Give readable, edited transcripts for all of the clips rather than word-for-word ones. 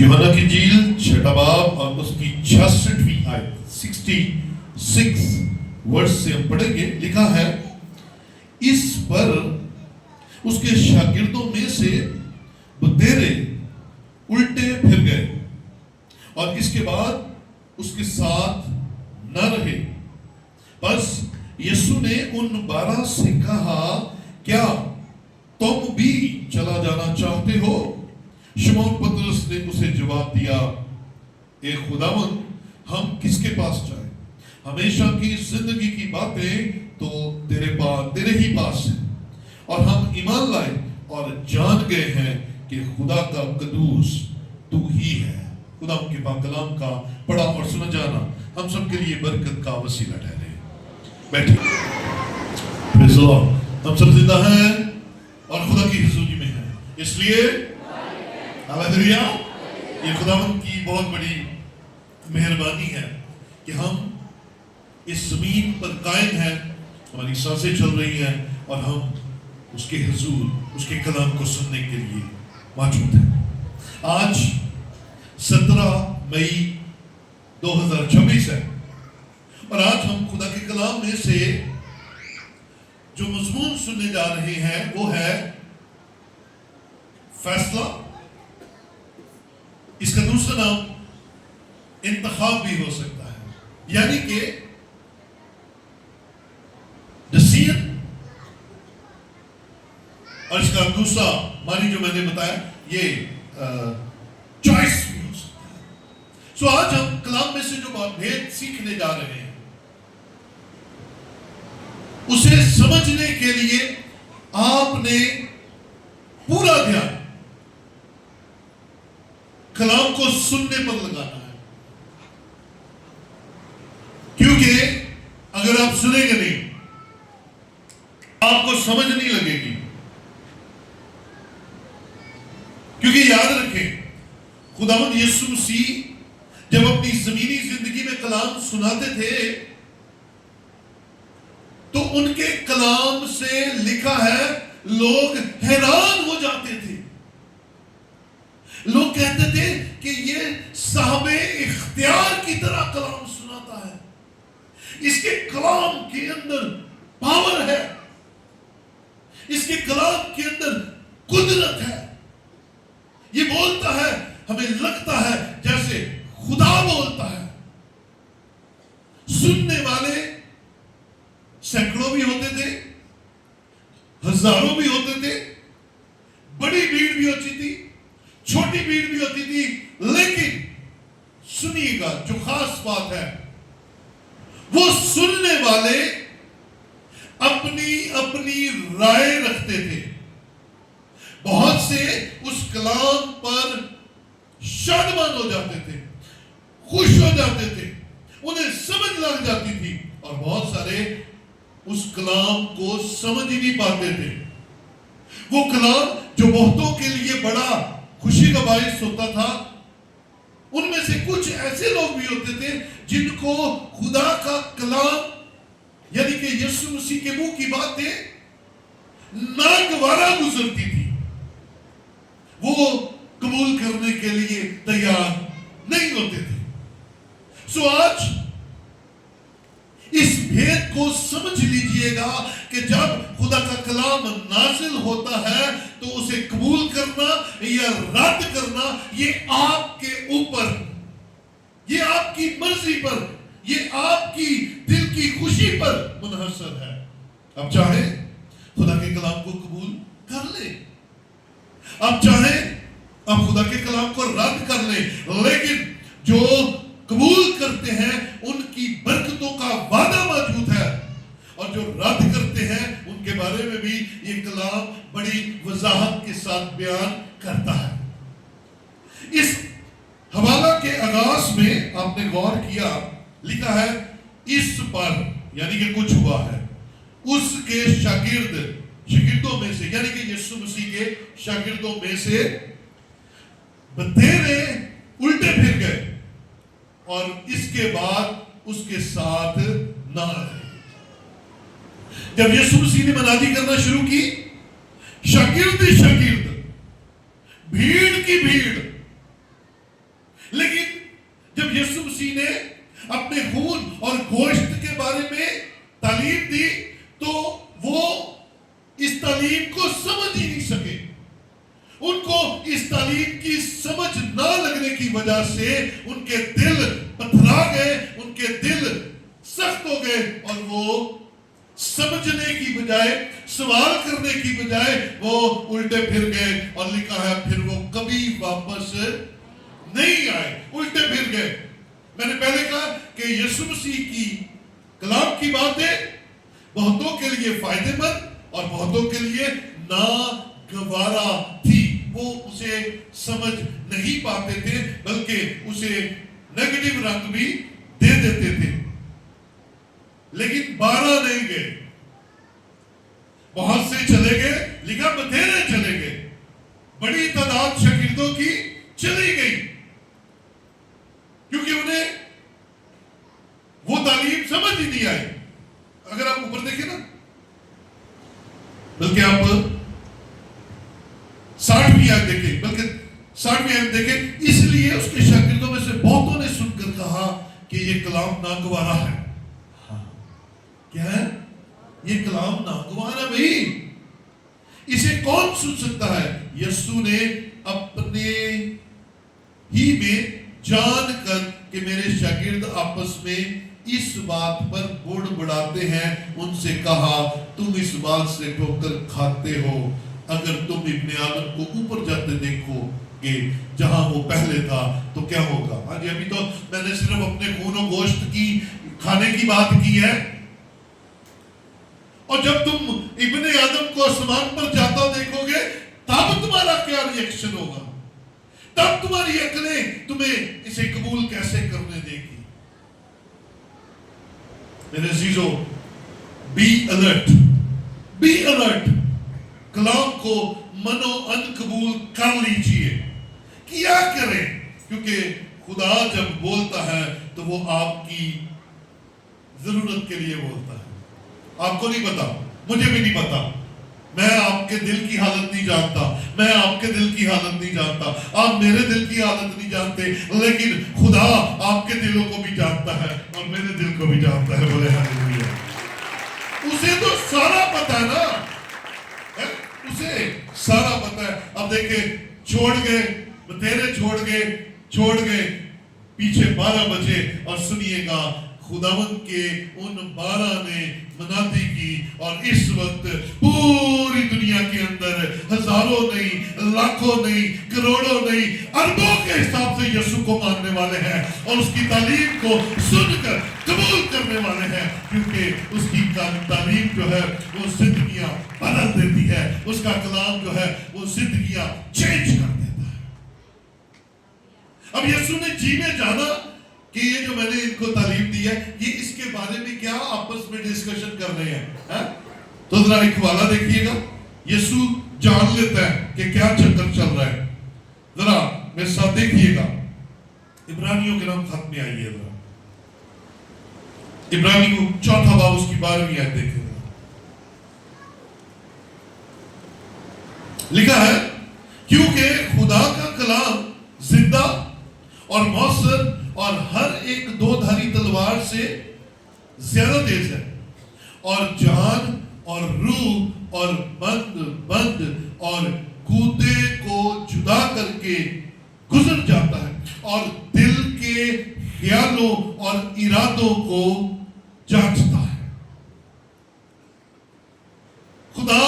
यूहन्ना की इंजील छठा बाब और उसकी 66वीं आयत 66 वर्ष से हम पढ़ेंगे। लिखा है, इस पर उसके शागिर्दों में से बतेरे उल्टे फिर गए और इसके बाद उसके साथ न रहे। बस यीशु ने उन 12 से कहा, क्या तुम भी चला जाना चाहते हो? शिमोन पतरस ने उसे जवाब दिया, ए खुदावन, हम किसके पास जाएं? हमेशा की जिंदगी की बातें तो तेरे ही पास है, और हम ईमान लाए और जान गए हैं कि खुदा का कदूस तू ही है। खुदा के पाक कलाम का पढ़ा और सुना जाना हम सबके लिए बरकत का वसीला ठहरे। बैठिए। Praise the Lord. हम सब जिंदा हैं और खुदा की हुजूरी में हैं, इसलिए हालेलुया। ये खुदावन की बहुत बड़ी मेहरबानी है कि हम इस जमीन पर कायम हैं, हमारी सांसें चल रही हैं और हम उसके हुजूर, उसके कलाम को सुनने के लिए मौजूद हैं। आज 17 मई 2026 है और आज हम खुदा के कलाम में से जो मजमून सुनने जा रहे हैं वो है फैसला। इसका दूसरा नाम इंतखाब भी हो सकता है, यानी कि डिसीजन। और इसका दूसरा मानी जो मैंने बताया ये चॉइस भी हो सकता है। सो आज हम कलाम में से जो भेद सीखने जा रहे हैं उसे समझने के लिए आपने पूरा ध्यान कलाम को सुनने पर लगाना है, क्योंकि अगर आप सुनेंगे नहीं आपको समझ नहीं लगेगी। क्योंकि याद रखें, खुदावंद यीशु मसीह जब अपनी जमीनी जिंदगी में कलाम सुनाते थे तो उनके कलाम से लिखा है लोग हैरान हो जाते थे। लोग कहते थे कि ये साहबे इख्तियार की तरह कलाम सुनाता है, इसके कलाम के अंदर पावर है, इसके कलाम के अंदर कुदरत है, ये बोलता है हमें लगता है जैसे खुदा बोलता है। सुनने वाले सैकड़ों भी होते थे, हजारों भी होते थे, बड़ी भीड़ भी होती थी, छोटी भीड़ भी होती थी, लेकिन सुनिएगा जो खास बात है, वो सुनने वाले अपनी अपनी राय रखते थे। बहुत से उस कलाम पर शादमान हो जाते थे, खुश हो जाते थे, उन्हें समझ लग जाती थी, और बहुत सारे उस कलाम को समझ ही नहीं पाते थे। वो कलाम जो बहुतों के लिए बड़ा खुशी का बायस होता था, उनमें से कुछ ऐसे लोग भी होते थे जिनको खुदा का कलाम यानी कि यीशु मसीह के मुंह की बातें नागवारा गुजरती थी, वो कबूल करने के लिए तैयार नहीं होते थे। सो आज इस भेद को समझ लीजिएगा कि जब खुदा का कलाम नाजिल होता है तो उसे कबूल करना या रद्द करना ये आपके ऊपर, ये आपकी मर्जी पर, ये आपकी दिल की खुशी पर मुनहसर है। अब चाहे खुदा के कलाम को कबूल कर ले, अब चाहे आप खुदा के कलाम को रद्द कर ले, लेकिन जो कबूल करते हैं उनकी बरकतों का वादा मौजूद है, और जो रद्द करते हैं उनके बारे में भी ये कलाम बड़ी वजाहत के साथ बयान करता है। इस हवाला के आगाज में आपने गौर किया, लिखा है इस पर, यानी कि कुछ हुआ है, उसके शागिर्दों में से, यानी कि यीशु मसीह के शागिर्दों में से बतेरे उल्टे फिर गए और इसके बाद उसके साथ ना रहे। जब यीशु मसीह ने मनादी करना शुरू की, शागिर्द भीड़ की भीड़ لیکن جب یسوع مسیح نے اپنے خون اور گوشت کے بارے میں تعلیم دی تو وہ اس تعلیم کو سمجھ ہی نہیں سکے. ان کو اس تعلیم کی سمجھ نہ لگنے کی وجہ سے ان کے دل پتھرا گئے, ان کے دل سخت ہو گئے, اور وہ سمجھنے کی بجائے, سوال کرنے کی بجائے وہ الٹے پھر گئے. اور لکھا ہے پھر وہ کبھی واپس نہیں آئے, الٹے پھر گئے. میں نے پہلے کہا کہ یسوع مسیح کی کلام کی باتیں بہتوں کے لیے فائدہ مند اور بہتوں کے لیے ناگوارا تھی. وہ اسے سمجھ نہیں پاتے تھے بلکہ اسے نیگیٹو رنگ بھی دے دیتے تھے. لیکن 12 نہیں گئے, بہت سے چلے گئے, لکھا بتھیرے چلے گئے, بڑی تعداد شاگردوں کی چلی گئی, کیونکہ انہیں وہ تعلیم سمجھ ہی نہیں آئی. اگر آپ اوپر دیکھیں نا, بلکہ آپ 60ویں آیت دیکھیں, بلکہ 60ویں آیت دیکھیں, اس لیے اس کے شاگردوں میں سے بہتوں نے سن کر کہا کہ یہ کلام ناگوارا ہے. کیا ہے یہ کلام ناگوارا بھائی, اسے کون سن سکتا ہے؟ یسوع نے اپنے ہی میں جان کر کہ میرے شاگرد آپس میں اس بات پر بڑ بڑاتے ہیں, ان سے کہا تم اس بات سے ٹھوکر کھاتے ہو. اگر تم ابن آدم کو اوپر جاتے دیکھو گے جہاں وہ پہلے تھا تو کیا ہوگا؟ ہاں جی, ابھی تو میں نے صرف اپنے خون و گوشت کی کھانے کی بات کی ہے, اور جب تم ابن آدم کو آسمان پر جاتا دیکھو گے تب تمہارا کیا ری ایکشن ہوگا؟ تب تمہاری عقلیں تمہیں اسے قبول کیسے کرنے دے گی؟ میرے عزیزو, بی الرٹ, کلام کو منو ان قبول کر لیجئے. کیا کریں؟ کیونکہ خدا جب بولتا ہے تو وہ آپ کی ضرورت کے لیے بولتا ہے. آپ کو نہیں پتا, مجھے بھی نہیں پتا, میں آپ کے دل کی حالت نہیں جانتا, میں آپ کے دل کی حالت نہیں جانتا, آپ میرے دل کی حالت نہیں جانتے, لیکن خدا آپ کے دلوں کو بھی جانتا ہے اور میرے دل کو بھی جانتا ہے. بولے ہاللیلویا. اسے تو سارا پتا ہے نا, اسے سارا پتا ہے. اب دیکھیں, چھوڑ گئے, بتیرے چھوڑ گئے, پیچھے 12 بجے, اور سنیے گا خداوند کے ان 12 نے منادی کی, اور اس وقت پوری دنیا کے اندر ہزاروں نہیں, لاکھوں نہیں, کروڑوں نہیں, اربوں کے حساب سے یسوع کو ماننے والے ہیں اور اس کی تعلیم کو سن کر قبول کرنے والے ہیں, کیونکہ اس کی تعلیم جو ہے وہ زندگیاں بدل دیتی ہے, اس کا کلام جو ہے وہ زندگیاں چینج کر دیتا ہے. اب یسوع نے جی میں جانا کہ یہ جو میں نے ان کو تعلیم دی ہے, یہ اس کے بارے میں کیا آپس میں ڈسکشن کر رہے ہیں. تو ذرا ایک حوالہ دیکھیے گا, یسوع جان لیتا ہے کہ کیا چکر چل رہا ہے. ذرا میرے ساتھ دیکھیے گا, عبرانیوں کے نام خط میں آئیے ذرا, عبرانیوں 4 باب اس کی 12ویں آیت دیکھیے گا. لکھا ہے کیونکہ خدا کا کلام زندہ اور مؤثر اور ہر ایک 2 دھاری تلوار سے زیادہ تیز ہے, اور جان اور روح اور بند اور گودے کو جدا کر کے گزر جاتا ہے, اور دل کے خیالوں اور ارادوں کو جانچتا ہے. خدا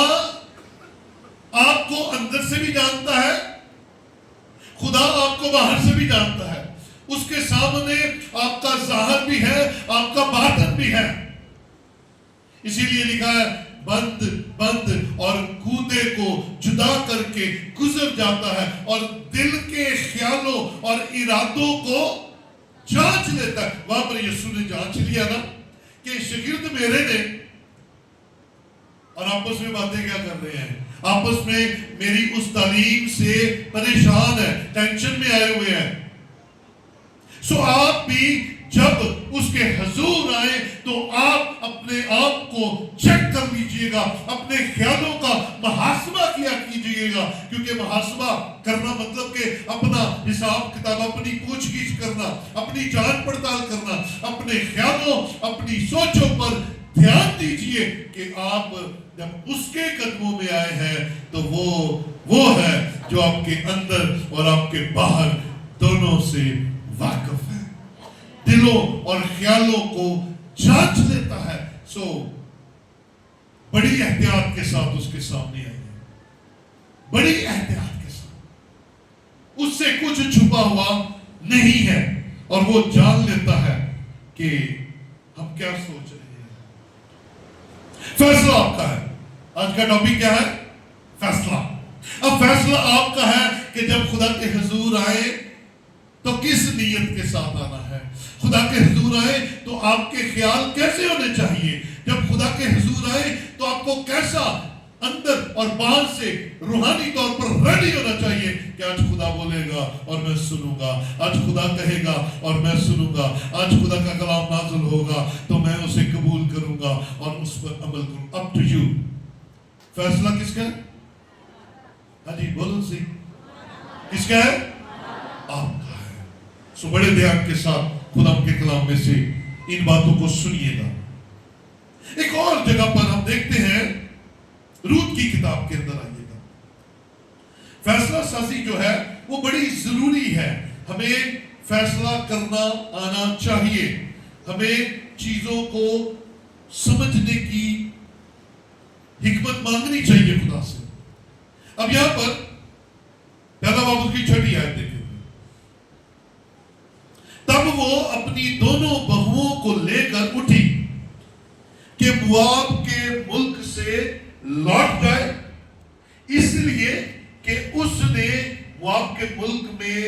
آپ کو اندر سے بھی جانتا ہے, خدا آپ کو باہر سے بھی جانتا ہے. اس کے سامنے آپ کا ظاہر بھی ہے, آپ کا باطن بھی ہے. اسی لیے لکھا ہے بند اور گودے کو جدا کر کے گزر جاتا ہے, اور دل کے خیالوں اور ارادوں کو جانچ لیتا ہے. وہاں پر یسوع نے جانچ لیا نا کہ شاگرد میرے نے, اور آپس میں باتیں کیا کر رہے ہیں, آپس میں میری اس تعلیم سے پریشان ہے, ٹینشن میں آئے ہوئے ہیں. سو آپ بھی जब उसके हुजूर आए तो आप अपने आप को चेक कर लीजिएगा, अपने ख्यालों का मुहासबा किया कीजिएगा, क्योंकि मुहासबा करना मतलब कि अपना हिसाब किताब, अपनी पूछगीछ करना, अपनी जांच पड़ताल करना, अपने ख्यालों, अपनी सोचों पर ध्यान दीजिए कि आप जब उसके कदमों में आए हैं तो वो है जो आपके अंदर और आपके बाहर दोनों से वाकिफ है, दिलों और ख्यालों को जांच लेता है। सो बड़ी एहतियात के साथ उसके सामने आइए, बड़ी एहतियात के साथ, उससे कुछ छुपा हुआ नहीं है और वो जान लेता है कि हम क्या सोच रहे हैं। फैसला आपका है। आज का टॉपिक क्या है? फैसला। अब फैसला आपका है कि जब खुदा के हुजूर आए तो किस नीयत के साथ आना है। खुदा के हुजूर आए तो आपके ख्याल कैसे होने चाहिए। जब खुदा के हुजूर आए तो आपको कैसा अंदर और बाहर से रूहानी तौर पर रेडी होना चाहिए कि आज खुदा बोलेगा और मैं सुनूंगा, आज खुदा कहेगा और मैं सुनूंगा, आज खुदा का कलाम नाज़िल होगा तो मैं उसे कबूल करूंगा और उस पर अमल करूंगा। Up to you. फैसला किसका है? हाँ जी बोलो सी, किसका है? आपका है। सो बड़े ध्यान के साथ खुदा के कलाम में से इन बातों को सुनिएगा। एक और जगह पर हम देखते हैं, रूत की किताब के अंदर आइएगा। फैसला साजी जो है वो बड़ी जरूरी है। हमें फैसला करना आना चाहिए, हमें चीजों को समझने की हिकमत मांगनी चाहिए खुदा से। अब यहां पर पहला बाब की छठी आयत देखें। तब वो अपनी दोनों बहुओं को लेकर उठी कि मुआब के मुल्क से लौट जाए, इसलिए कि उसने मुआब के मुल्क में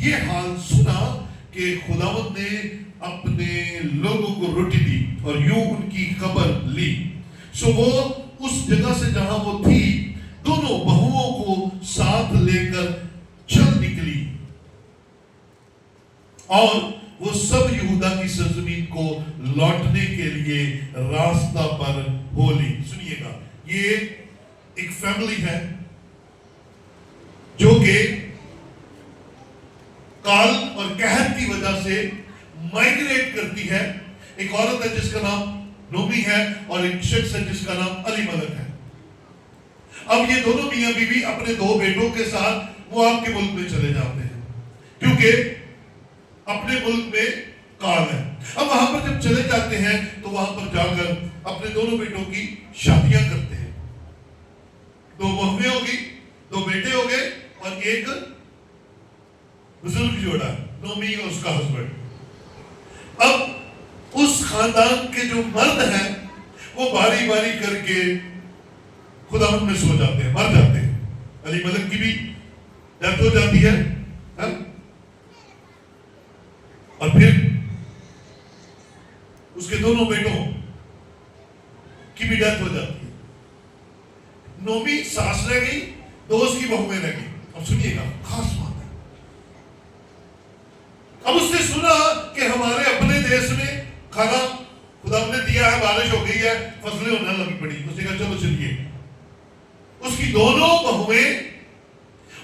ये हाल सुना कि खुदावंद ने अपने लोगों को रोटी दी और यूं उनकी खबर ली। सो वो उस जगह से जहां वो थी दोनों बहुओं को साथ लेकर चल निकली और वो सब यहूदा की सरजमीन को लौटने के लिए रास्ता पर हो ली। सुनिएगा, ये एक फैमिली है जो कि काल और कहर की वजह से माइग्रेट करती है। एक औरत है जिसका नाम नोमी है और एक शख्स है जिसका नाम अलीमलक है। अब ये दोनों मियां बीवी अपने दो बेटों के साथ मुआब के मुल्क में चले जाते हैं, क्योंकि अपने मुल्क में काल है। अब वहां पर जब चले जाते हैं तो वहां पर जाकर अपने दोनों बेटों की शादियां करते हैं। दो बहुएं होगी, दो बेटे हो गए और एक बुजुर्ग जोड़ा, नोमी और उसका हस्बैंड। अब उस खानदान के जो मर्द हैं वो बारी बारी करके खुदावंद में सो जाते हैं, मर जाते हैं। अली मलक की भी डेथ हो जाती है, और फिर उसके दोनों बेटों की भी डेथ हो जाती है। नोमी सास रह गई, दो उसकी बहुएं रह गई। अब सुनिएगा, खास बात है। अब उसने सुना कि हमारे अपने देश में खाना खुदा ने दिया है, बारिश हो गई है, फसलें होने लगी पड़ी। उसने कहा चलो चलिए। उसकी दोनों बहुएं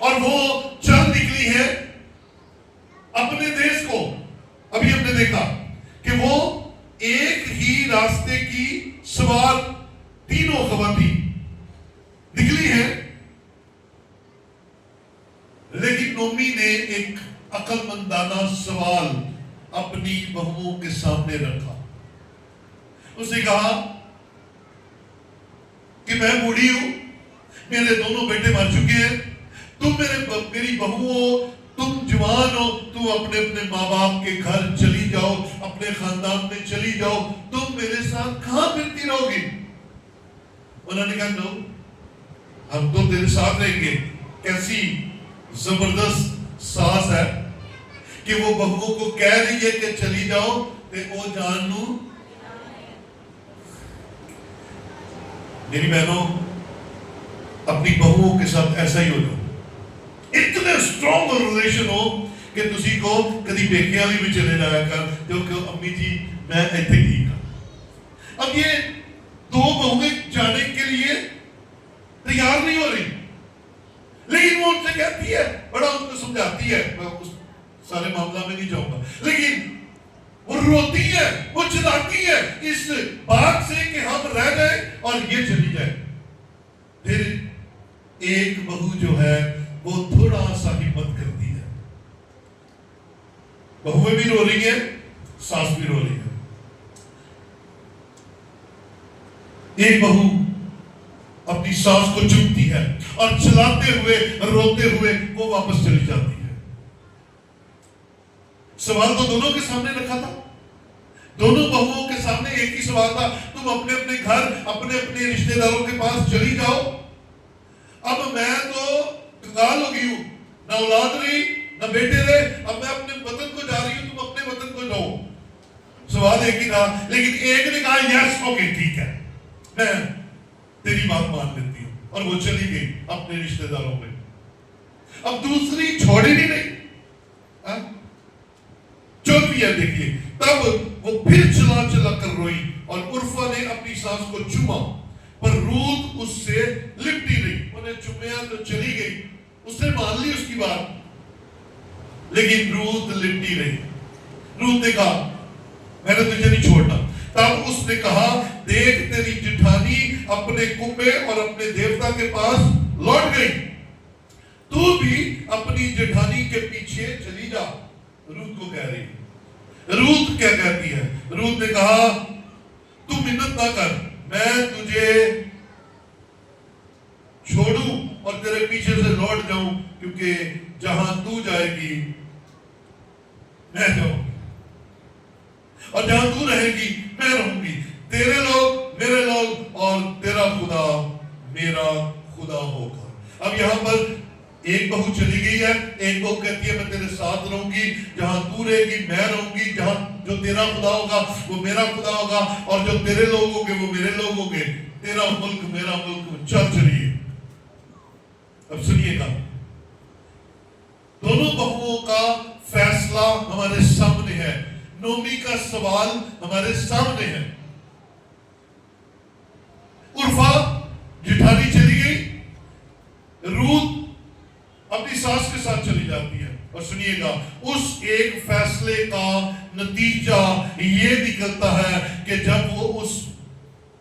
और वो चल निकली है अपने देश को। अभी हमने देखा कि वो एक ही रास्ते की सवार तीनों खवातीन निकली है, लेकिन नोमी ने एक अक्लमंदाना सवाल अपनी बहुओं के सामने रखा। उसने कहा कि मैं बूढ़ी हूं, मेरे दोनों बेटे मर चुके हैं, तुम मेरी बहुओं, तुम जवान हो, तुम अपने अपने माँ बाप के घर चली जाओ, अपने खानदान में चली जाओ, तुम मेरे साथ कहां फिरती रहोगी। उन्होंने कहा नो, हम तो तेरे साथ रहेंगे। कैसी जबरदस्त सास है कि वो बहुओं को कह रही है कि चली जाओ, ते ओ जान नू। मेरी बहनों, अपनी बहुओं के साथ ऐसा ही हो जाओ। इतने स्ट्रॉन्ग रिलेशन हो کہ تسی کو کدی پیکے والی بھی چلے جایا کر جو کہ امی جی میں ایتھے ٹھیک ہوں. اب یہ دو بہویں جانے کے لیے تیار نہیں ہو رہی، لیکن وہ ان سے کہتی ہے، بڑا ان کو سمجھاتی ہے، میں اس سارے معاملہ میں نہیں جاؤں گا، لیکن وہ روتی ہے، وہ چلاتی ہے اس بات سے کہ ہم رہ گئے اور یہ چلی جائے. پھر ایک بہو جو ہے وہ تھوڑا سا ہمت کرتی ہے. بہویں بھی رو رہی ہیں، ساس بھی رو رہی ہے. ایک بہو اپنی ساس کو چمتی ہے اور چلاتے ہوئے روتے ہوئے وہ واپس چلی جاتی ہے. سوال تو دونوں کے سامنے رکھا تھا، دونوں بہوؤں کے سامنے ایک ہی سوال تھا، تم اپنے اپنے گھر اپنے اپنے رشتہ داروں کے پاس چلی جاؤ. اب میں تو کنگال ہو گئی ہوں، نہ اولاد رہی نہ بیٹے رہے، اب میں اپنے وطن کو جا رہی ہوں، تم اپنے وطن کو جاؤ. سوال ایک ہی تھا، لیکن ایک نے کہا یس اوکے ٹھیک ہے میں تیری بات مان لیتی ہوں، اور وہ چلی گئی اپنے رشتہ داروں میں. اب دوسری چھوڑی نہیں رہی. چوتھی ہے دیکھیے، تب وہ پھر چلا چلا کر روئی اور عرفہ نے اپنی ساس کو چوما، پر روت اس سے لپٹی رہی. انہیں چومیا تو چلی گئی، اس نے مان لی اس کی بات، لیکن روت لپٹی رہی. روت نے کہا میں نے تجھے نہیں چھوڑنا. تب اس نے کہا دیکھ تیری جٹھانی اپنے کنبے اور اپنے دیوتا کے پاس لوٹ گئی، تو بھی اپنی جٹھانی کے پیچھے چلی جا. روت کو کہہ رہی. روت کیا کہتی ہے؟ روت نے کہا تو منت نہ کر، میں تجھے چھوڑوں اور تیرے پیچھے سے لوٹ جاؤں، کیونکہ جہاں تو جائے گی میں جاؤں گی، اور جہاں تو رہے گی میں رہوں گی. تیرے لوگ میرے لوگ اور تیرا خدا میرا خدا ہوگا. اب یہاں پر ایک بہو چلی گئی ہے، ایک بہو کہتی ہے میں تیرے ساتھ رہوں گی، جہاں تو رہے گی میں رہوں گی، جہاں جو تیرا خدا ہوگا وہ میرا خدا ہوگا، اور جو تیرے لوگ ہوں گے وہ میرے لوگ ہوں گے. تیرا ملک میرا ملک، چل چلیے. اب سنیے گا، دونوں بہوؤں کا فیصلہ ہمارے سامنے ہے، نومی کا سوال ہمارے سامنے ہے. عرفہ جٹھانی چلی گئی، روت اپنی ساس کے ساتھ چلی جاتی ہے. اور سنیے گا، اس ایک فیصلے کا نتیجہ یہ نکلتا ہے کہ جب وہ اس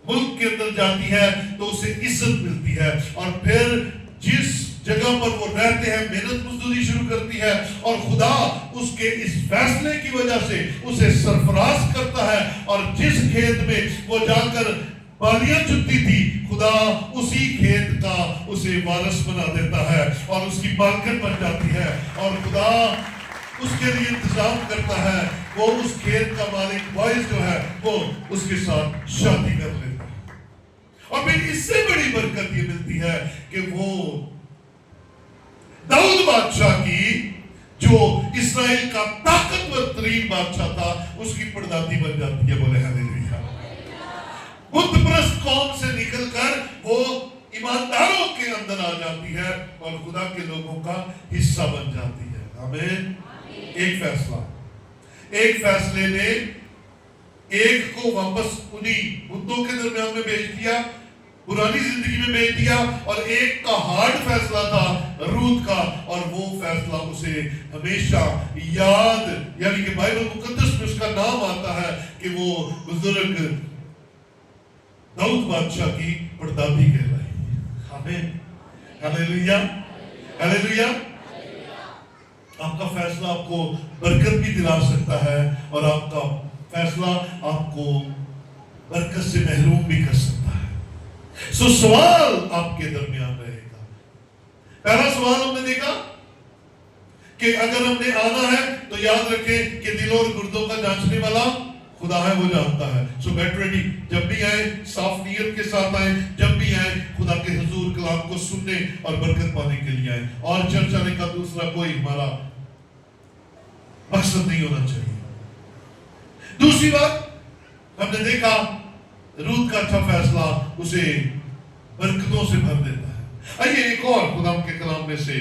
ملک کے اندر جاتی ہے تو اسے عزت ملتی ہے، اور پھر جس جگہ پر وہ رہتے ہیں محنت مزدوری شروع کرتی ہے، اور خدا اس کے اس فیصلے کی وجہ سے اسے سرفراز کرتا ہے. اور جس کھیت میں وہ جا کر بالیاں چنتی تھی، خدا اسی کھیت کا اسے وارث بنا دیتا ہے اور اس کی مالکن بن جاتی ہے، اور خدا اس کے لیے انتظام کرتا ہے. وہ اس کھیت کا مالک باعث جو ہے وہ اس کے ساتھ شادی کر لیتا ہے. اور پھر اس سے بڑی برکت یہ ملتی ہے کہ وہ داؤد بادشاہ کی جو اسرائیل کا طاقتور ترین بادشاہ تھا اس کی پردادی بن جاتی ہے. بولے ہاللیلویا. بت پرست قوم سے نکل کر وہ ایمانداروں کے اندر آ جاتی ہے اور خدا کے لوگوں کا حصہ بن جاتی ہے. آمین. ایک فیصلہ، ایک فیصلے نے ایک کو واپس انہی بتوں کے درمیان میں بھیج دیا، پرانی زندگی میں بھیج دیا، اور ایک کا ہارڈ فیصلہ تھا روت کا، اور وہ فیصلہ اسے ہمیشہ یاد، یعنی کہ بائبل مقدس میں اس کا نام آتا ہے کہ وہ بزرگ داؤد بادشاہ کی پردادی کہلائی. آمین. ہاللیلویا. ہاللیلویا. آپ کا فیصلہ آپ کو برکت بھی دلا سکتا ہے، اور آپ کا فیصلہ آپ کو برکت سے محروم بھی کر سکتا ہے. سو سوال آپ کے درمیان رہے گا. پہلا سوال ہم نے دیکھا کہ اگر ہم نے آنا ہے تو یاد رکھیں کہ دلوں اور گردوں کا جانچنے والا خدا ہے، وہ جانتا ہے. سو گیٹ ریڈی، جب بھی آئے صاف نیت کے ساتھ آئے، جب بھی آئے خدا کے حضور کلام کو سننے اور برکت پانے کے لیے آئے، اور چرچ آنے کا دوسرا کوئی ہمارا مقصد نہیں ہونا چاہیے. دوسری بات ہم نے دیکھا، روت کا اچھا فیصلہ اسے برکتوں سے بھر دیتا ہے. آئیے ایک اور خدا کے کلام میں سے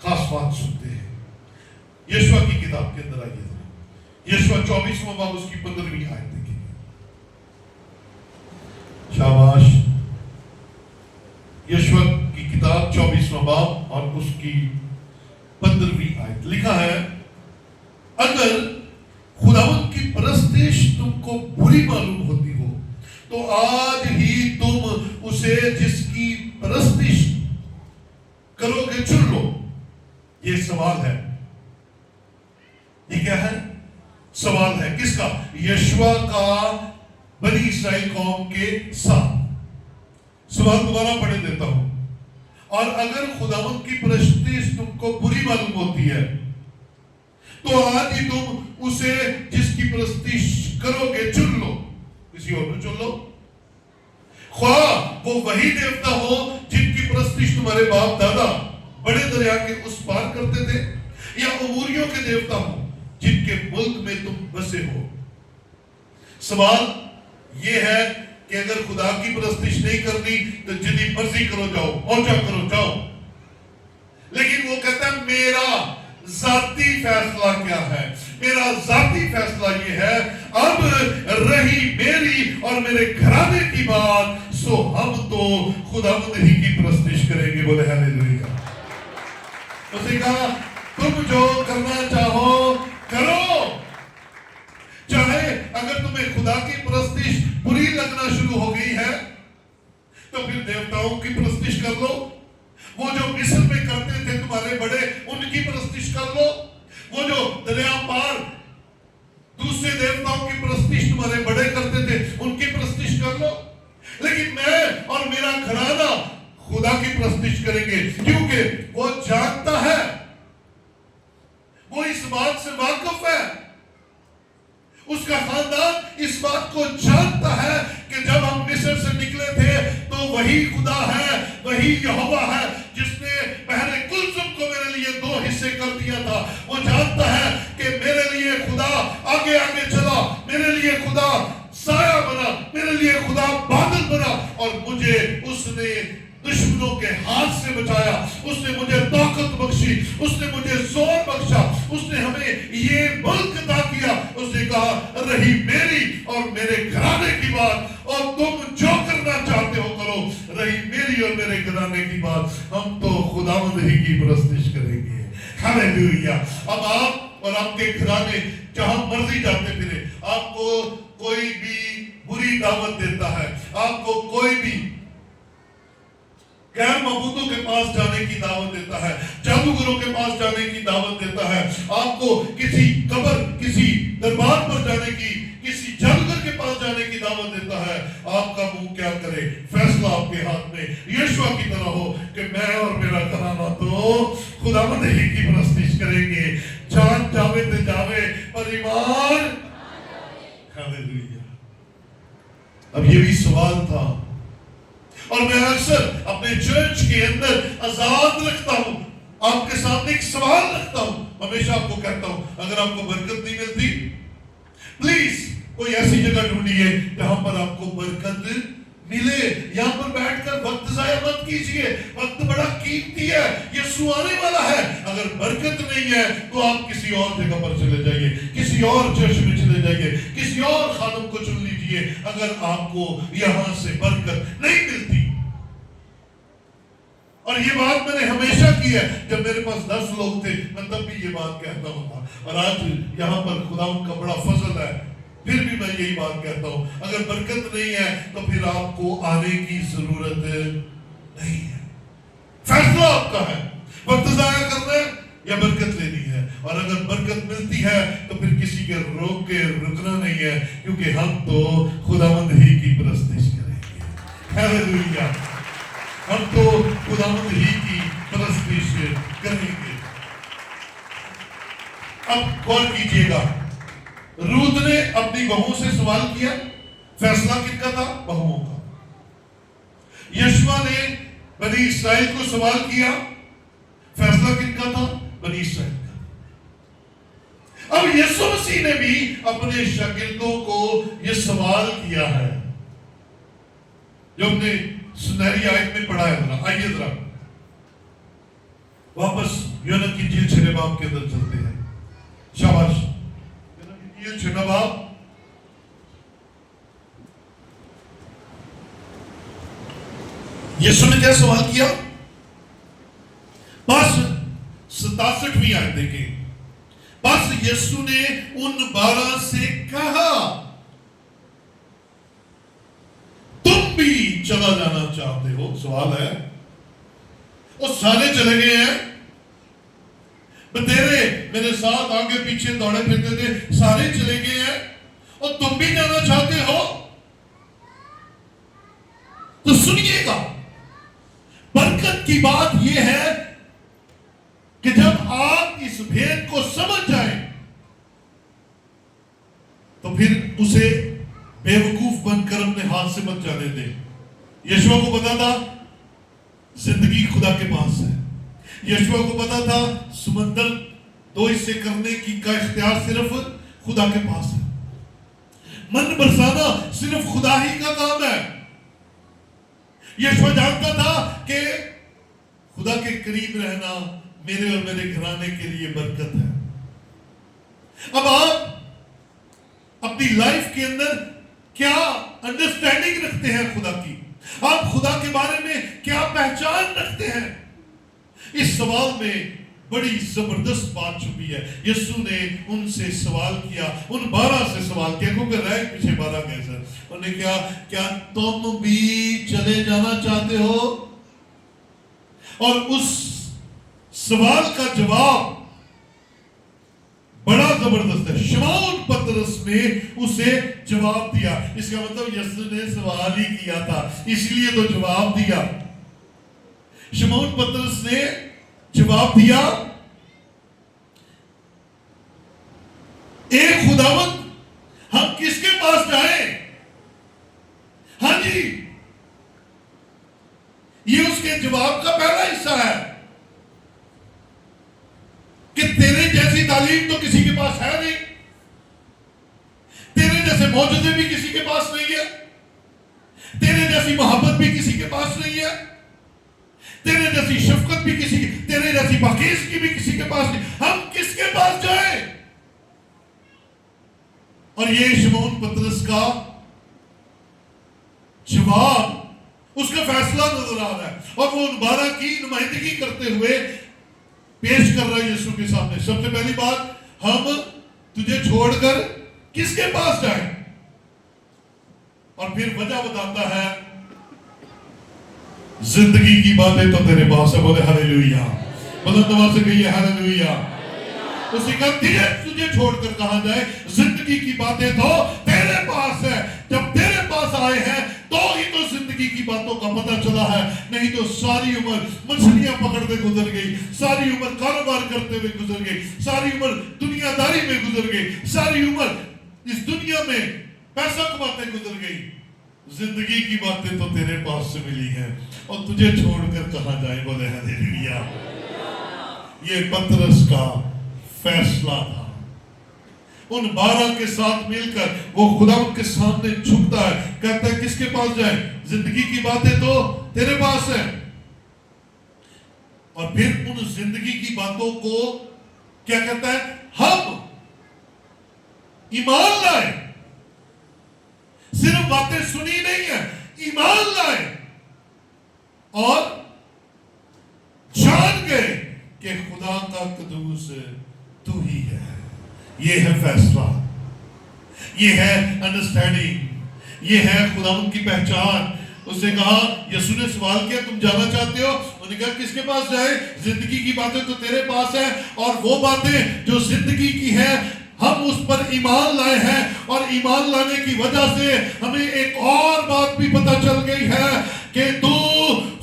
خاص بات سنتے ہیں. यशवा की किताब के अंदर आइए जरा, यशवा 24वां बाब उसकी 15वीं आयत देखिए। शाबाश। यशवा की किताब 24वां बाब और उसकी 15वीं आयत लिखा है, अगर खुदावंद की परस्तिश तुमको बुरी मालूम होती हो तो आज ही तुम उसे जिसकी परस्तिश करोगे चुन लो। ये सवाल है, ये क्या है? सवाल है किसका? यशवा का बनी इस्राएल कौम के साथ। सवाल दोबारा पढ़े देता हूं, और अगर खुदावंद की परस्तिश तुमको बुरी मालूम होती है तो आज ही तुम उसे जिसकी परस्तिश करोगे चुन लो। किसी और को चुन लो, ख्वाह वो वही देवता हो जिनकी परस्तिश तुम्हारे बाप दादा बड़े दरिया के उस पार करते थे, या अमूरियों के देवता हो जिनके मुल्क में तुम बसे हो। सवाल ये है कि अगर खुदा की परस्तिश नहीं करनी तो जितनी मर्जी करो, जाओ मौजा करो, जाओ। लेकिन वो कहता है मेरा जाती फैसला क्या है? मेरा जाती फैसला ये है, अब रही मेरी और मेरे घराने की बात, सो हम तो खुदावंद ही की परस्तिश करेंगे। बोले हालेलुया। उसने कहा तुम जो करना चाहो करो, चाहे अगर तुम्हें खुदा की परस्तिश बुरी लगना शुरू हो गई है तो फिर देवताओं की परस्तिश कर लो। वो जो मिस्र में करते थे तुम्हारे बड़े, उनकी परस्तिश कर लो। वो जो दरिया पार दूसरे देवताओं की परस्तिश तुम्हारे बड़े करते थे, उनकी परस्तिश कर लो। लेकिन मैं और मेरा घराना खुदा की परस्तिश करेंगे, क्योंकि वो जानता है, वो इस बात से वाकिफ है, उसका खानदान इस बात को जानता है कि जब हम मिस्र से निकले थे तो वही खुदा है, वही यहोवा है जिसने बहरे कुलसुम को मेरे लिए 2 हिस्से कर दिया था। वो जानता है कि मेरे लिए खुदा आगे आगे चला, मेरे लिए खुदा साया बना, मेरे लिए खुदा बादल बना, और मुझे उसने दुश्मनों के हाथ से बचाया, उसने मुझे ताकत बख्शी, उसने मुझे जोर बख्शा, उसने हमें ये मुल्क अता किया। उसने कहा रही मेरी और मेरे घराने की बात, और तुम जो करना चाहते हो करो, रही मेरी और मेरे घराने की बात, हम तो खुदावंद ही की परस्तिश करेंगे। हालेलुया। अब आप और आपके घराने जहां मर्जी जाते फिरे, आपको कोई भी बुरी दावत देता है, आपको कोई भी गैर मबूदों के पास जाने की दावत देता है, जादूगरों के पास जाने की दावत देता है, आपको किसी कब्र, किसी दरबार पर जाने की, किसी जादूगर के पास जाने की दावत देता है, आपका मुंह क्या करे? फैसला आपके हाथ में यशवा की तरह हो कि मैं और मेरा घराना तो खुदावंद ही की परस्तिश करेंगे। जान जावे ते जावे पर ईमान। हालेलुया। अब ये भी सवाल था, और मैं अक्सर अपने चर्च के अंदर आजाद रखता हूं, आपके सामने एक सवाल रखता हूं, हमेशा आपको कहता हूं, अगर आपको बरकत नहीं मिलती, प्लीज कोई ऐसी जगह ढूंढिए जहां पर आपको बरकत मिले। यहां पर बैठकर वक्त जाया मत कीजिए, वक्त बड़ा कीमती है, यीशु आने वाला है। अगर बरकत नहीं है तो आप किसी और जगह पर चले जाइए, किसी और चर्च में चले जाइए, किसी और खानम को चुन लीजिए, अगर आपको यहां से बरकत नहीं मिलती। और ये बात मैंने हमेशा की है, जब मेरे पास 10 लोग थे मैं तब भी ये बात कहता हूं, और आज यहां पर खुदा का बड़ा फजल है, फिर भी मैं यही बात कहता हूं, अगर बरकत नहीं है तो फिर आपको आने की जरूरत नहीं है। फैसला आपका है, वक्त जाया करना है या बरकत लेनी है। और अगर बरकत मिलती है तो फिर किसी के रोक के रुकना नहीं है, क्योंकि हम तो खुदावंद ही की परस्तिश करेंगे। हालेलुया। हम तो खुदावंद ही की परस्तिश करेंगे। अब गौर कीजिएगा, रूत ने अपनी बहू से सवाल किया, फैसला किसका था? बहुओं का। यशवा ने बनी इस्राएल को सवाल किया, फैसला किसका था? बनी इस्राएल का। अब यीशु मसीह ने भी अपने शागिर्दों को यह सवाल किया है, जो हमने सुनहरी आयत में पढ़ा है। आइए जरा वापस यूहन्ना की इंजील 6 बाब के अंदर चलते हैं। छठा बाब यीशु ने क्या सवाल किया? बस 67वीं आयत देखें। बस यीशु ने उन 12 से कहा, तुम भी चला जाना चाहते हो? सवाल है। और सारे चले गए हैं। बतेरे मेरे साथ आगे पीछे दौड़े फिरते थे, सारे चले गए हैं और तुम भी जाना चाहते हो? तो सुनिएगा, बरकत की बात यह है कि जब आप इस भेद को समझ जाएं तो फिर उसे बेवकूफ बनकर अपने हाथ से मत जाने दें। यीशु को पता था जिंदगी खुदा के पास है। यीशु को पता था समंदर 2 हिस्से करने की का इख्तियार सिर्फ खुदा के पास है। मन बरसाना सिर्फ खुदा ही का काम है। यीशु जानता था कि खुदा के करीब रहना मेरे और मेरे घराने के लिए बरकत है। अब आप अपनी लाइफ के अंदर क्या अंडरस्टैंडिंग रखते हैं खुदा की? आप खुदा के बारे में क्या पहचान रखते हैं? इस सवाल में बड़ी जबरदस्त बात छुपी है। यीशु ने उनसे सवाल किया, उन 12 से सवाल किया, क्योंकि रह पीछे 12 गए सर। उन्होंने क्या तुम भी चले जाना चाहते हो? और उस सवाल का जवाब बड़ा जबरदस्त है। शमौन पतरस ने उसे जवाब दिया। इसका मतलब यीशु ने सवाल ही किया था, इसलिए तो जवाब दिया। शमौन पतरस ने जवाब दिया, ए खुदावंद, हम किसके पास जाएं? हाँ जी, ये उसके जवाब का पहला हिस्सा है कि तेरे जैसी तालीम तो किसी के पास है नहीं, तेरे जैसे मौजूदे भी किसी के पास नहीं है, तेरे जैसी मोहब्बत भी किसी के पास नहीं है, तेरे जैसी शफकत भी तेरे जैसी पाकीज़गी भी किसी के पास नहीं। हम किसके पास जाएं? और ये शमौन पतरस का जवाब, उसका फैसला नजर आ रहा है और वो उन 12 की नुमाइंदगी करते हुए पेश कर रहा है यीशु के सामने। सबसे पहली बात, हम तुझे छोड़कर किसके पास जाएं? और फिर वजह बताता है, जिंदगी की बातें तो तेरे पास है। बोले हालेलुया, बुलंद आवाज से कहिए हालेलुया। उसी का तुझे छोड़कर कहां जाए? जिंदगी की बातें तो तेरे पास है। जब तेरे पास आए हैं तो ही तो जिंदगी की बातों का पता चला है, नहीं तो सारी उम्र मछलियां पकड़ते गुजर गई, सारी उम्र कारोबार करते हुए गुजर गई, सारी उम्र दुनियादारी में गुजर गई, सारी उम्र इस दुनिया में पैसा कमाते गुजर गई। जिंदगी की बातें तो तेरे पास से मिली हैं और तुझे छोड़कर कहां जाए? बोले हालेलुया। ये पतरस का फैसला था। उन 12 के साथ मिलकर वो खुदा के सामने झुकता है, कहता है किसके पास जाए? जिंदगी की बातें तो तेरे पास है। और फिर उन जिंदगी की बातों को क्या कहता है? हम ईमान लाए। सिर्फ बातें सुनी नहीं है, ईमान लाए और जान गए कि खुदा का कदूस तू ही है। ये है फैसला, ये है अंडरस्टैंडिंग, ये है खुदावंद की पहचान। उसने कहा, यीशु ने सवाल किया, तुम जाना चाहते हो? उन्होंने कहा किसके पास जाए? जिंदगी की बातें तो तेरे पास है और वो बातें जो जिंदगी की है हम उस पर ईमान लाए हैं। और ईमान लाने की वजह से हमें एक और बात भी पता चल गई है कि तू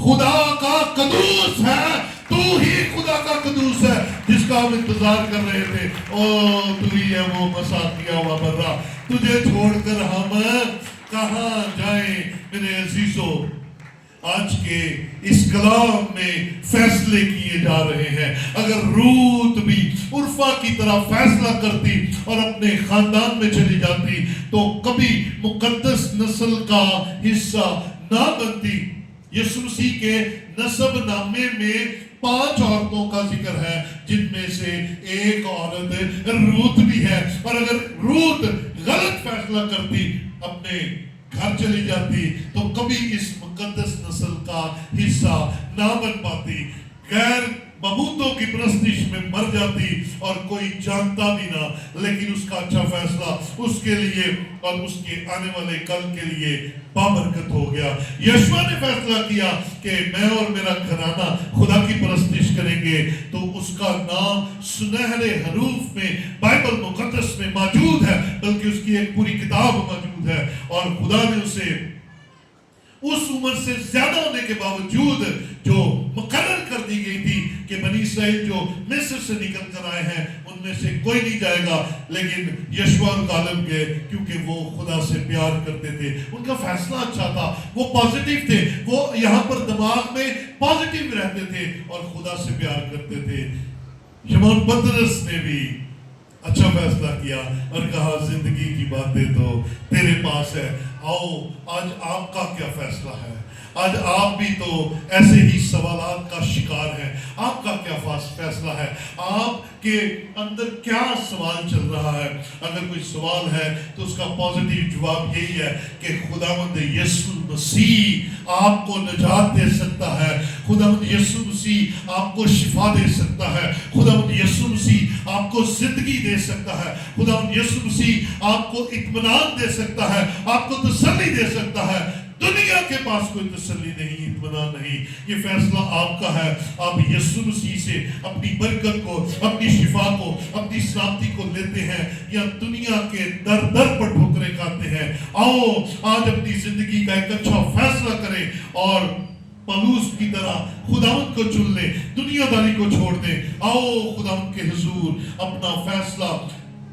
खुदा का कदूस है, तू ही खुदा का कदूस है जिसका हम इंतजार कर रहे थे। ओ तू ही है वो बसा किया हुआ बर्रा, तुझे छोड़कर हम कहां जाएं? मेरे अजीजों, आज के इस कलाम में फैसले किए जा रहे हैं। अगर रूत भी उर्फा की तरह फैसला करती और अपने खानदान में चली जाती तो कभी मुकद्दस नस्ल का हिस्सा ना बनती। यीशु मसीह के नसब नामे में 5 عورتوں کا ذکر ہے جن میں سے ایک عورت روت بھی ہے، اور اگر روت غلط فیصلہ کرتی، اپنے گھر چلی جاتی، تو کبھی اس مقدس نسل کا حصہ نہ بن پاتی، غیر معبودوں کی پرستش میں مر جاتی اور کوئی جانتا بھی نہ، لیکن اس کا اچھا فیصلہ اس کے لیے اور اس کے آنے والے کل کے لیے بابرکت ہو گیا۔ یشوع نے فیصلہ کیا کہ میں اور میرا گھرانہ خدا کی پرستش کریں گے، تو اس کا نام سنہرے حروف میں بائبل مقدس میں موجود ہے، بلکہ اس کی ایک پوری کتاب موجود ہے، اور خدا نے اسے اس عمر سے زیادہ ہونے کے باوجود جو مقرر کر دی گئی تھی کہ بنی اسرائیل جو مصر سے نکل کر آئے ہیں ان میں سے کوئی نہیں جائے گا، لیکن یشوع اور کالب گئے کیونکہ وہ خدا سے پیار کرتے تھے، ان کا فیصلہ اچھا تھا، وہ پازیٹیو تھے، وہ یہاں پر دماغ میں پازیٹیو رہتے تھے اور خدا سے پیار کرتے تھے۔ شمعون پطرس نے بھی اچھا فیصلہ کیا اور کہا زندگی کی باتیں تو تیرے پاس ہے، آؤ آج آپ کا کیا فیصلہ ہے؟ آج آپ بھی تو ایسے ہی سوالات کا شکار ہیں، آپ کا کیا فیصلہ ہے؟ آپ کے اندر کیا سوال چل رہا ہے؟ اگر کوئی سوال ہے تو اس کا پازیٹیو جواب یہی ہے کہ خداوند یسوع مسیح آپ کو نجات دے سکتا ہے، خداوند یسوع مسیح آپ کو شفا دے سکتا ہے، خداوند یسوع مسیح آپ کو زندگی دے سکتا ہے، خداوند یسوع مسیح آپ کو اطمینان دے سکتا ہے، آپ کو تسلی دے سکتا ہے۔ دنیا کے پاس کوئی تسلی نہیں، اطمینان نہیں، یہ فیصلہ آپ کا ہے۔ آپ یسوع مسیح سے اپنی برکت کو، اپنی شفا کو، اپنی سلامتی کو لیتے ہیں یا دنیا کے در در پر ٹھوکریں کھاتے ہیں؟ آؤ آج اپنی زندگی کا ایک اچھا فیصلہ کریں اور پولس کی طرح خداوند کو چن لیں، دنیا داری کو چھوڑ دیں۔ آؤ خداوند کے حضور اپنا فیصلہ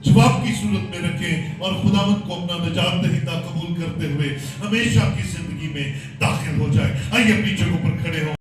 جواب کی صورت میں رکھیں اور خداوند کو اپنا نجات دہندہ قبول کرتے ہوئے ہمیشہ کی زندگی میں داخل ہو جائے۔ آئیے اپنی جگہوں پر کھڑے ہوں۔